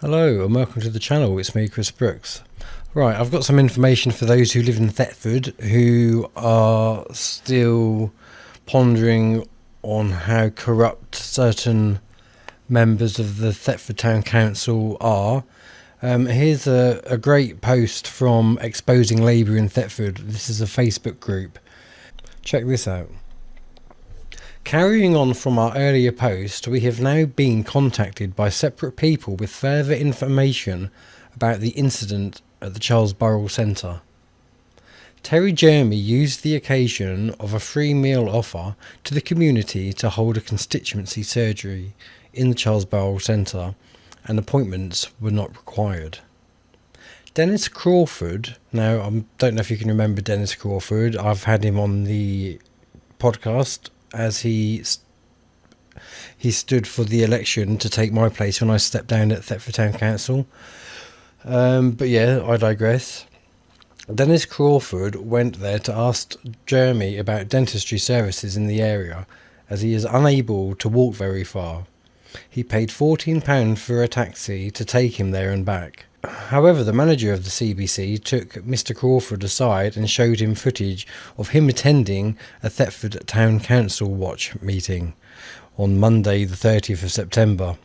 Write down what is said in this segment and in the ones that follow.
Hello and welcome to the channel. It's me, Chris Brooks. Right, I've got some information for those who live in Thetford who are still pondering on how corrupt certain members of the Thetford Town Council are. Here's a great post from Exposing Labour in Thetford. This is a Facebook group. Check this out. Carrying on from our earlier post, we have now been contacted by separate people with further information about the incident at the Charles Burrell Centre. Terry Jermy used the occasion of a free meal offer to the community to hold a constituency surgery in the Charles Burrell Centre, and appointments were not required. Denis Crawford, now I don't know if you can remember Denis Crawford, I've had him on the podcast as he stood for the election to take my place when I stepped down at Thetford Town Council. But yeah, I digress. Denis Crawford went there to ask Jermy about dentistry services in the area, as he is unable to walk very far. He paid £14 for a taxi to take him there and back. However, the manager of the CBC took Mr. Crawford aside and showed him footage of him attending a Thetford Town Council Watch meeting on Monday the 30th of September.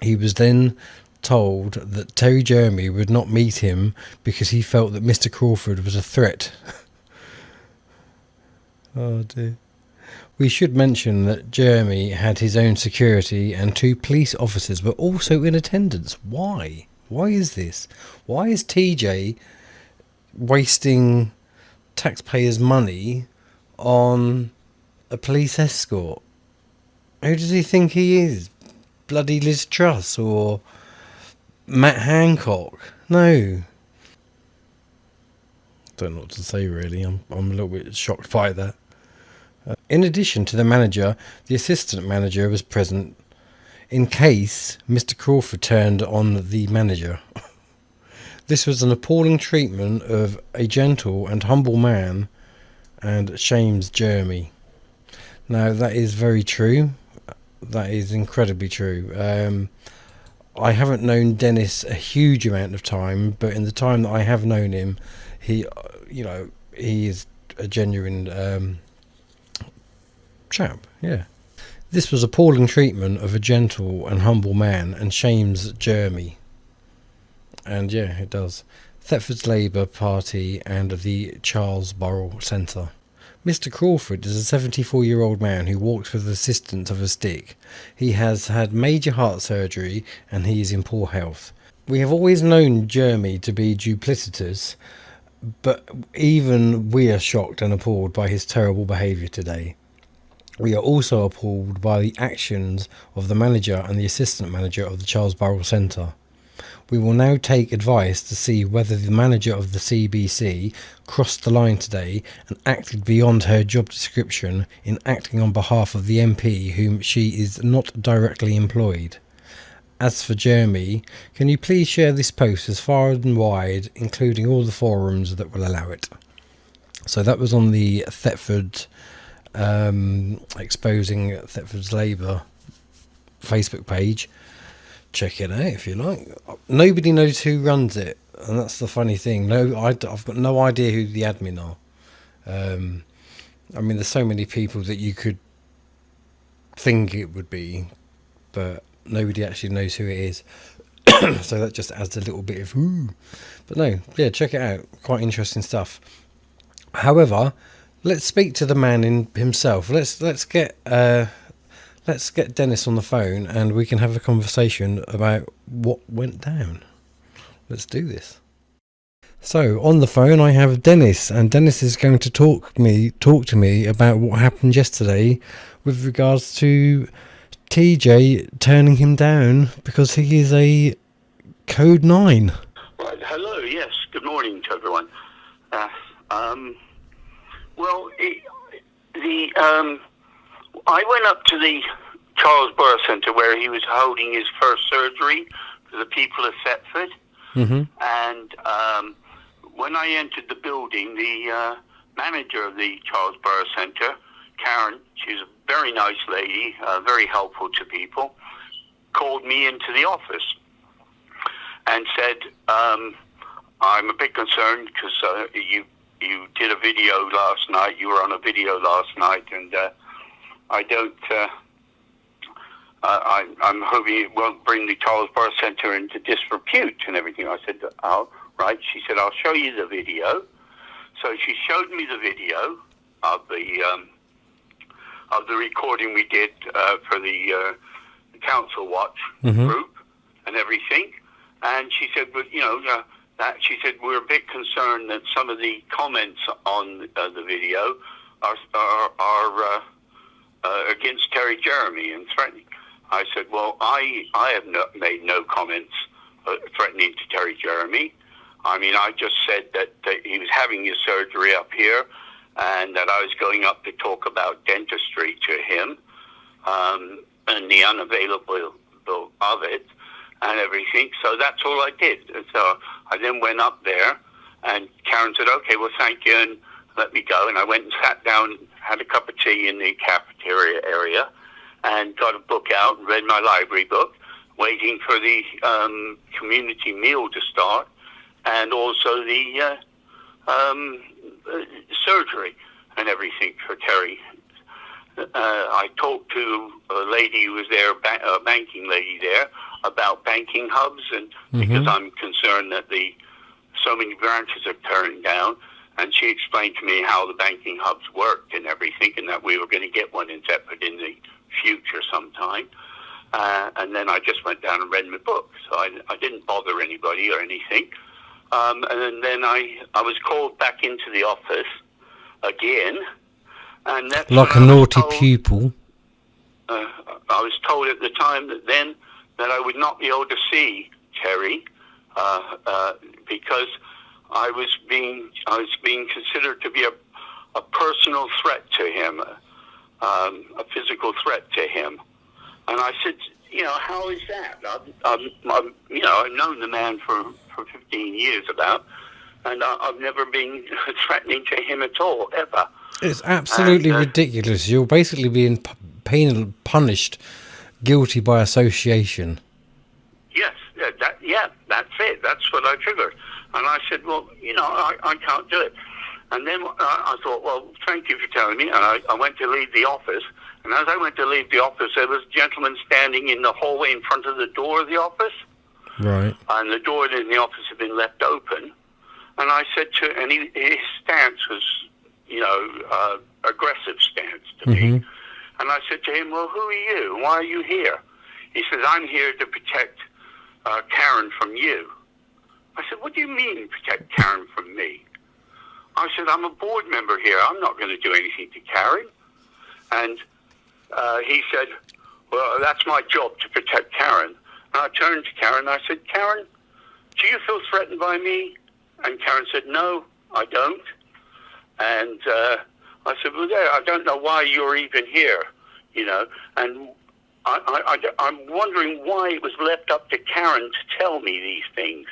He was then told that Terry Jermy would not meet him because he felt that Mr. Crawford was a threat. Oh dear. We should mention that Jermy had his own security and 2 police officers were also in attendance. Why? Why is this? Why is TJ wasting taxpayers' money on a police escort? Who does he think he is? Bloody Liz Truss or Matt Hancock? No. Don't know what to say really. I'm a little bit shocked by that. In addition to the manager, the assistant manager was present in case Mr. Crawford turned on the manager. This was an appalling treatment of a gentle and humble man and shames Jermy. Now that is very true. That is incredibly true. I haven't known Denis a huge amount of time, but in the time that I have known him, he is a genuine chap. Yeah. This was appalling treatment of a gentle and humble man and shames Jermy. And yeah, it does. Thetford's Labour Party and the Charles Burrell Centre. Mr. Crawford is a 74-year-old man who walks with the assistance of a stick. He has had major heart surgery and he is in poor health. We have always known Jermy to be duplicitous, but even we are shocked and appalled by his terrible behaviour today. We are also appalled by the actions of the manager and the assistant manager of the Charles Burrell Centre. We will now take advice to see whether the manager of the CBC crossed the line today and acted beyond her job description in acting on behalf of the MP whom she is not directly employed. As for Jermy, can you please share this post as far and wide, including all the forums that will allow it? So that was on the Thetford Exposing Thetford's Labour Facebook page. Check it out if you like. Nobody knows who runs it, and that's the funny thing. I've got no idea who the admin are. I mean, there's so many people that you could think it would be, but nobody actually knows who it is. So that just adds a little bit of ooh. But no, yeah, check it out. Quite interesting stuff. However, let's speak to the man himself. Let's get Denis on the phone and we can have a conversation about what went down. Let's do this. So on the phone I have Denis, and Denis is going to talk to me about what happened yesterday with regards to TJ turning him down because he is a Code 9. Right. Hello. Yes. Good morning to everyone. I went up to the Charles Burrell Centre where he was holding his first surgery for the people of Thetford. Mm-hmm. And when I entered the building, the manager of the Charles Burrell Centre, Karen, she's a very nice lady, very helpful to people, called me into the office. and said, I'm a bit concerned because you did a video last night. You were on a video last night, and I don't. I'm hoping it won't bring the Charles Birth Centre into disrepute and everything. I said, oh, right. She said, I'll show you the video. So she showed me the video of the recording we did for the Council Watch group and everything. And she said, but that she said we're a bit concerned that some of the comments on the video are against Terry Jermy and threatening. I said, well, I have made no comments threatening to Terry Jermy. I mean, I just said that he was having his surgery up here, and that I was going up to talk about dentistry to him, and the unavailable of it and everything. So that's all I did. So I then went up there, and Karen said, okay, well, thank you, and let me go. And I went and sat down, had a cup of tea in the cafeteria area, and got a book out and read my library book, waiting for the community meal to start, and also the surgery and everything for Terry. I talked to a lady who was there, a banking lady there, about banking hubs, and because I'm concerned that so many branches are turning down, and she explained to me how the banking hubs worked and everything, and that we were going to get one in Thetford in the future sometime. And then I just went down and read my book, so I didn't bother anybody or anything. And then I was called back into the office again, and that's like a naughty pupil. I was told at the time that I would not be able to see Terry because I was being considered to be a personal threat to him, a physical threat to him. And I said, how is that? I've known the man for 15 years and I've never been threatening to him at all, ever. It's absolutely ridiculous. You're basically being punished, guilty by association. Yes, that's it. That's what I triggered. And I said, well, I can't do it. And then I thought, well, thank you for telling me. And I went to leave the office. And as I went to leave the office, there was a gentleman standing in the hallway in front of the door of the office. Right. And the door in the office had been left open. And I said and his stance was, aggressive stance to me. And I said to him, well, who are you? Why are you here? He says, I'm here to protect Karen from you. I said, what do you mean protect Karen from me? I said, I'm a board member here. I'm not going to do anything to Karen. And he said, well, that's my job, to protect Karen. And I turned to Karen and I said, Karen, do you feel threatened by me? And Karen said, no, I don't. And I said, well, I don't know why you're even here, And I'm wondering why it was left up to Karen to tell me these things.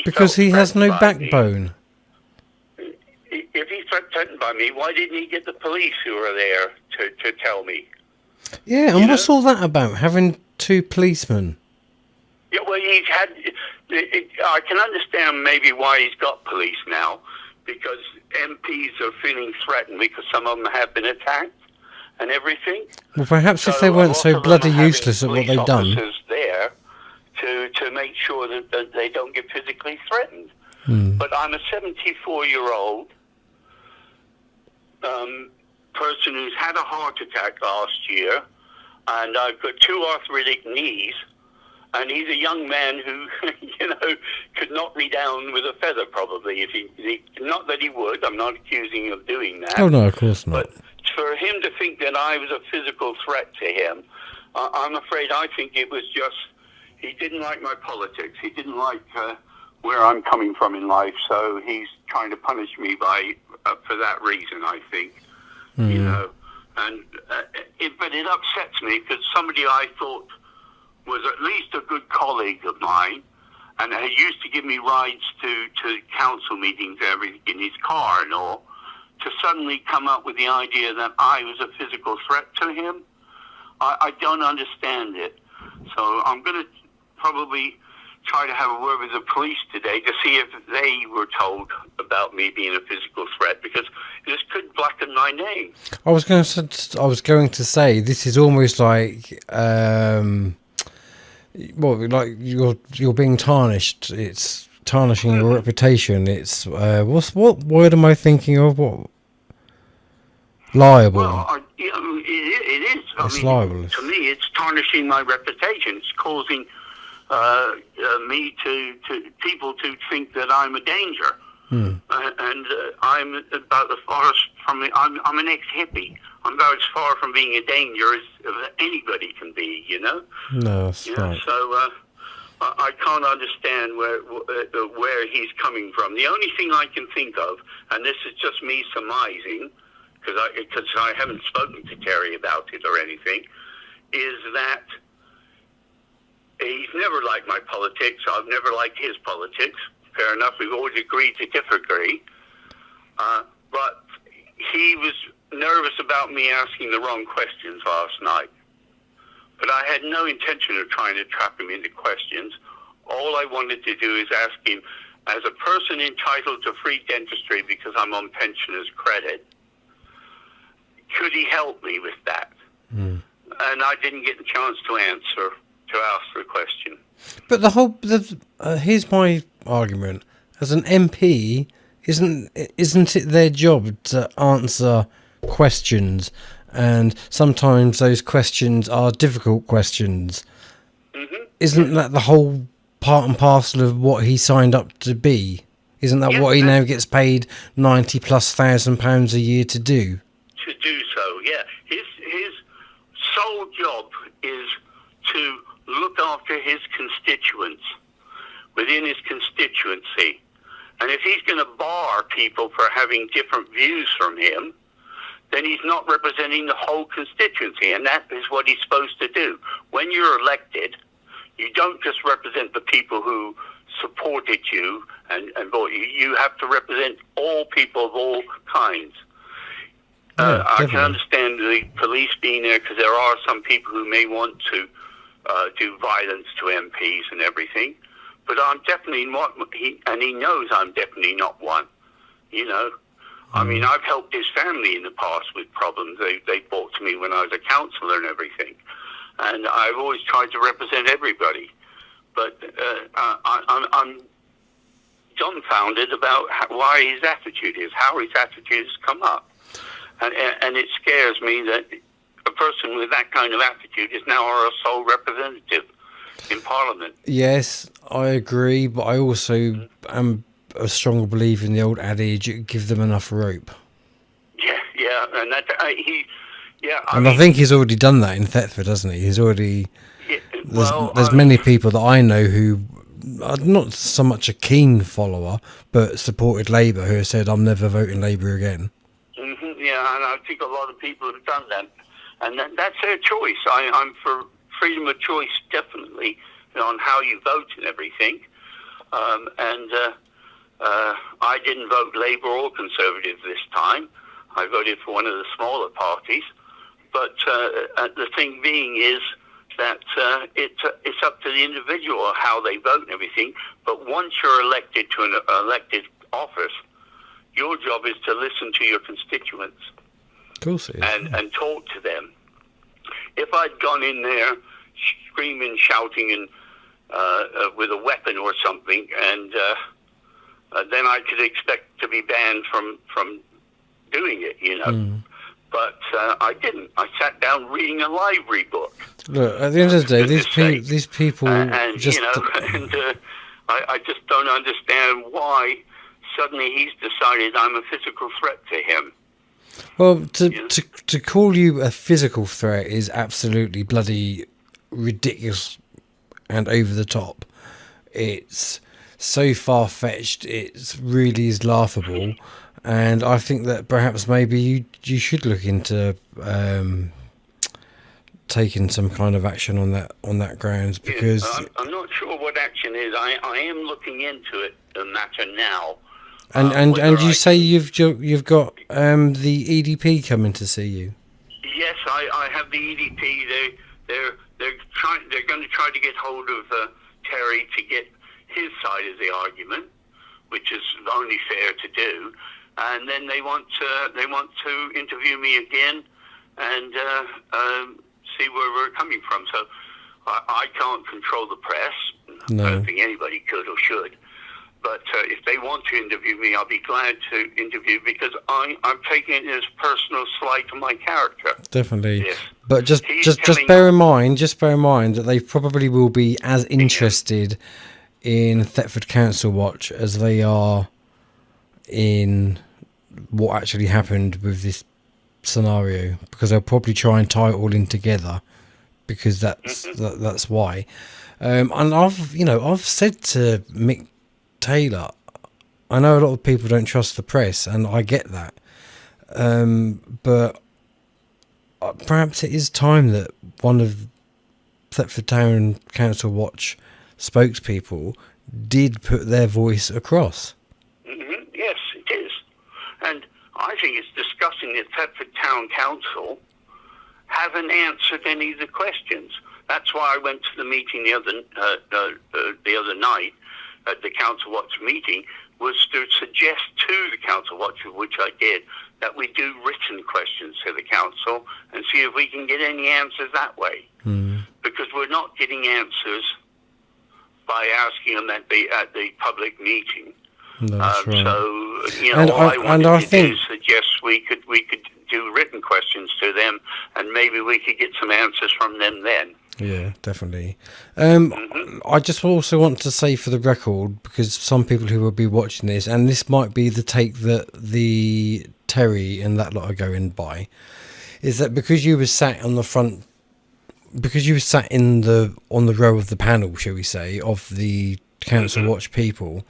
Because he has no backbone. If he's threatened by me, why didn't he get the police who were there to tell me? Yeah, and what's all that about, having two policemen? Yeah, well, he's had... I can understand maybe why he's got police now, because MPs are feeling threatened because some of them have been attacked and everything. Well, perhaps if they weren't so bloody useless at what they've done. There to make sure that they don't get physically threatened. But I'm a 74-year-old person who's had a heart attack last year, and I've got 2 arthritic knees, and he's a young man who, could knock me down with a feather probably. If he not that he would, I'm not accusing him of doing that. Oh, no, of course not. But for him to think that I was a physical threat to him, I'm afraid I think it was just, he didn't like my politics. He didn't like where I'm coming from in life, so he's trying to punish me for that reason, I think. And but it upsets me because somebody I thought was at least a good colleague of mine, and he used to give me rides to council meetings in his car and all, to suddenly come up with the idea that I was a physical threat to him. I don't understand it. So I'm going to probably try to have a word with the police today to see if they were told about me being a physical threat, because this could blacken my name. I was going to say this is almost like like you're being tarnished. It's tarnishing your reputation. It's what word am I thinking of? What? Liable. Well, it is. It's libelous. To me, it's tarnishing my reputation. It's causing me to people to think that I'm a danger. And I'm about the farthest from it. I'm an ex-hippie. I'm about as far from being a danger as anybody can be, you know? No, that's right. So I can't understand where he's coming from. The only thing I can think of, and this is just me surmising, because I haven't spoken to Terry about it or anything, is that he's never liked my politics. I've never liked his politics. Fair enough, we've always agreed to disagree. But he was nervous about me asking the wrong questions last night. But I had no intention of trying to trap him into questions. All I wanted to do is ask him, as a person entitled to free dentistry because I'm on pensioner's credit, could he help me with that? And I didn't get the chance to ask the question. But here's my argument: as an MP, isn't it their job to answer questions? And sometimes those questions are difficult questions. Isn't that the whole part and parcel of what he signed up to be? Isn't that what he now gets paid £90,000+ a year to do? To do so, yeah. His sole job is to look after his constituents within his constituency. And if he's going to bar people for having different views from him, then he's not representing the whole constituency, and that is what he's supposed to do. When you're elected, you don't just represent the people who supported you and voted you. You have to represent all people of all kinds. I can understand the police being there because there are some people who may want to do violence to MPs and everything, but I'm definitely not, and he knows I'm definitely not one, you know. I mean, I've helped his family in the past with problems. They brought to me when I was a counsellor and everything. And I've always tried to represent everybody. But I'm dumbfounded about how his attitude has come up. And it scares me that a person with that kind of attitude is now our sole representative in Parliament. Yes, I agree, but I also am a strong believer in the old adage, give them enough rope. Yeah, and that I think he's already done that in Thetford, hasn't he? He's already... Yeah, there's many people that I know who are not so much a keen follower, but supported Labour, who have said, I'm never voting Labour again. Yeah, and I think a lot of people have done that. And that's their choice. I'm for freedom of choice, definitely, on how you vote and everything. I didn't vote Labour or Conservative this time. I voted for one of the smaller parties. But the thing being is that it's up to the individual how they vote and everything. But once you're elected to an elected office, your job is to listen to your constituents. Of course it is. And talk to them. If I'd gone in there screaming, shouting, and with a weapon or something, and then I could expect to be banned from doing it, you know. But I didn't. I sat down reading a library book. Look, at the end of the day, these people just... you know, I just don't understand why suddenly he's decided I'm a physical threat to him. Well, to call you a physical threat is absolutely bloody ridiculous and over the top. It's so far-fetched, it really is laughable. And I think that perhaps maybe you should look into taking some kind of action on that grounds, because I'm not sure what action is. I am looking into it, the matter now. And you say you've got the EDP coming to see you. Yes, I have the EDP. They're going to try to get hold of Terry to get his side of the argument, which is only fair to do, and then they want to interview me again and see where we're coming from. So I can't control the press. No. I don't think anybody could or should. But if they want to interview me, I'll be glad to interview, because I'm taking it as personal slight to my character. Definitely. Yes. But just bear in mind that they probably will be as interested in Thetford Council Watch as they are in what actually happened with this scenario, because they'll probably try and tie it all in together, because that's why. And I've said to Mick Taylor, I know a lot of people don't trust the press, and I get that, but perhaps it is time that one of Thetford Town Council Watch spokespeople did put their voice across. Yes, it is. And I think it's disgusting that Thetford Town Council haven't answered any of the questions. That's why I went to the meeting the other night at the Council Watch meeting, was to suggest to the Council Watch, which I did, that we do written questions to the Council and see if we can get any answers that way. Because we're not getting answers by asking them at the public meeting. That's right. So, all I wanted to do is suggest we could do written questions to them, and maybe we could get some answers from them then. Yeah, definitely. I just also want to say for the record, because some people who will be watching this, and this might be the take that the Terry and that lot are going by, is that because you were sat on the front, because you were sat on the row of the panel, shall we say, of the Council Watch people,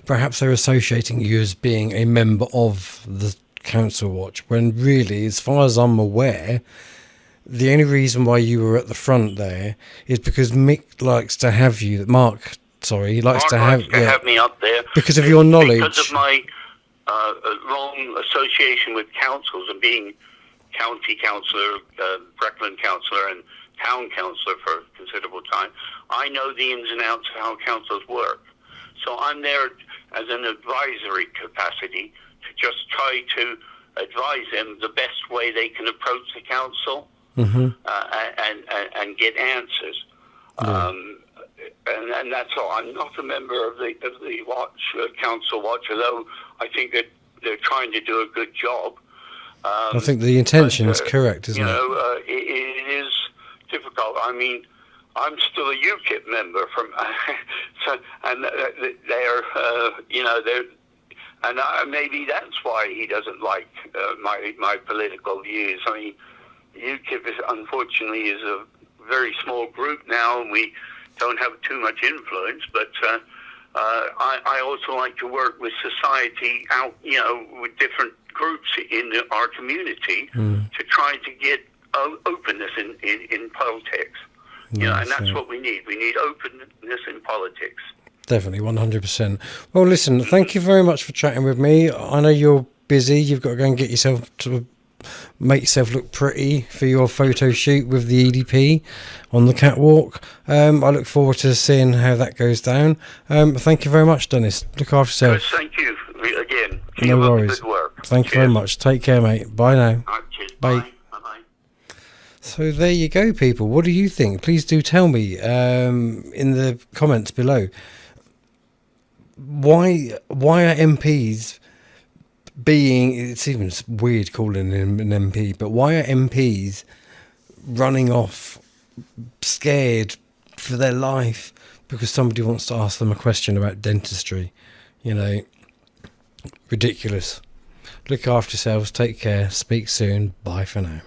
perhaps they're associating you as being a member of the Council Watch, when really, as far as I'm aware, the only reason why you were at the front there is because Mick likes to have you. Mark likes to have me up there because of your knowledge. Because of my long association with councils and being county councillor, Breckland councillor, and town councillor for a considerable time, I know the ins and outs of how councils work. So I'm there as an advisory capacity to just try to advise them the best way they can approach the council. And get answers, and that's all. I'm not a member of the Council Watch, although I think that they're trying to do a good job. I think the intention is correct, isn't it? It is difficult. I mean, I'm still a UKIP member and maybe that's why he doesn't like my political views. I mean, UKIP unfortunately is a very small group now, and we don't have too much influence. But I also like to work with society out, with different groups in our community to try to get openness in politics. And that's what we need. We need openness in politics. Definitely, 100%. Well, listen, thank you very much for chatting with me. I know you're busy. You've got to go and get yourself to make yourself look pretty for your photo shoot with the EDP on the catwalk. I look forward to seeing how that goes down. Thank you very much, Denis. Look after yourself. Yes, thank you again. No worries. Good work. Thank you very much. Take care, mate. Bye now. All right, cheers. Bye. Bye-bye. So there you go, people. What do you think? Please do tell me in the comments below. Why are MPs being, it's even weird calling him an MP, but why are MPs running off scared for their life because somebody wants to ask them a question about dentistry? Ridiculous. Look after yourselves, take care, speak soon, bye for now.